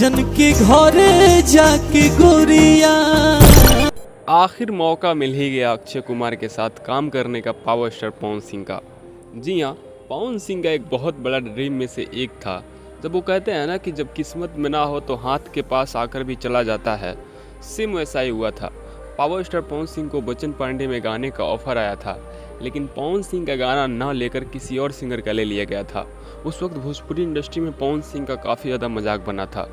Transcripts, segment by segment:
सजन के घरे जाके गोरिया। आखिर मौका मिल ही गया अक्षय कुमार के साथ काम करने का पावर स्टार पवन सिंह का। जी हाँ, पवन सिंह का एक बहुत बड़ा ड्रीम में से एक था। जब वो कहते हैं ना कि जब किस्मत में ना हो तो हाथ के पास आकर भी चला जाता है, सेम वैसा ही हुआ था। पावर स्टार पवन सिंह को बच्चन पांडे में गाने का ऑफर आया था, लेकिन पवन सिंह का गाना ना लेकर किसी और सिंगर का ले लिया गया था। उस वक्त भोजपुरी इंडस्ट्री में पवन सिंह का काफ़ी ज़्यादा मजाक बना था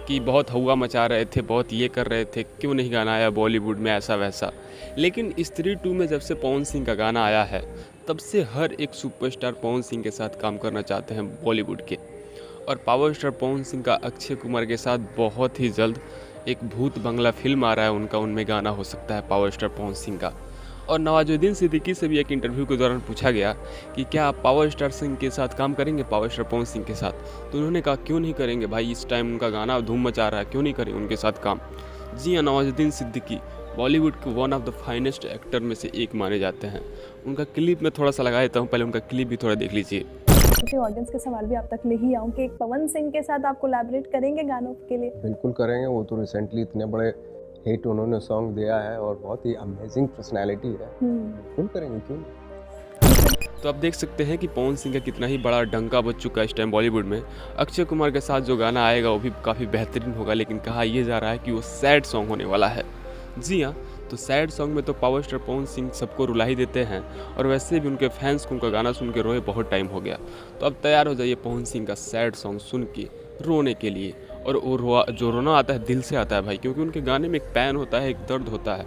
कि बहुत हवा मचा रहे थे, बहुत ये कर रहे थे, क्यों नहीं गाना आया बॉलीवुड में ऐसा वैसा। लेकिन स्त्री 2 में जब से पवन सिंह का गाना आया है, तब से हर एक सुपरस्टार पवन सिंह के साथ काम करना चाहते हैं बॉलीवुड के। और पावर स्टार पवन सिंह का अक्षय कुमार के साथ बहुत ही जल्द एक भूत बंगला फिल्म आ रहा है उनका, उनमें गाना हो सकता है पावर स्टार पवन सिंह का। और नवाजुद्दीन सिद्दीकी से भी एक इंटरव्यू के दौरान पूछा गया कि क्या आप पावर स्टार सिंह के साथ काम करेंगे, पावर स्टार पवन सिंह के साथ। तो उन्होंने कहा क्यों नहीं करेंगे भाई, इस टाइम उनका गाना धूम मचा रहा है, क्यों नहीं करें उनके साथ काम। जी हाँ, नवाजुद्दीन सिद्दीकी बॉलीवुड के one of the finest actor में से एक माने जाते हैं। उनका क्लिप मैं थोड़ा सा लगा देता हूँ, पहले उनका क्लिप भी थोड़ा देख लीजिए। क्योंकि ऑडियंस के सवाल भी आप तक ले ही आऊँ कि एक पवन सिंह के साथ आप कोलैबोरेट करेंगे गानों के लिए? बिल्कुल करेंगे। वो तो रिसेंटली इतने बड़े हिट उन्होंने सॉन्ग दिया है और बहुत ही अमेजिंग पर्सनैलिटी है। बिल्कुल करेंगे, क्यों नहीं। तो आप देख सकते हैं कि पवन सिंह का कितना ही बड़ा डंका बज चुका है इस टाइम बॉलीवुड में। अक्षय कुमार के साथ जो गाना आएगा वो भी काफ़ी बेहतरीन होगा, लेकिन कहा यह जा रहा है कि वो सैड सॉन्ग होने वाला है। जी हाँ, तो सैड सॉन्ग में तो पावर स्टार पवन सिंह सबको रुला ही देते हैं, और वैसे भी उनके फैंस को उनका गाना सुन के रोए बहुत टाइम हो गया। तो अब तैयार हो जाइए पवन सिंह का सैड सॉन्ग सुन के रोने के लिए। और वो जो रोना आता है दिल से आता है भाई, क्योंकि उनके गाने में एक पैन होता है, एक दर्द होता है,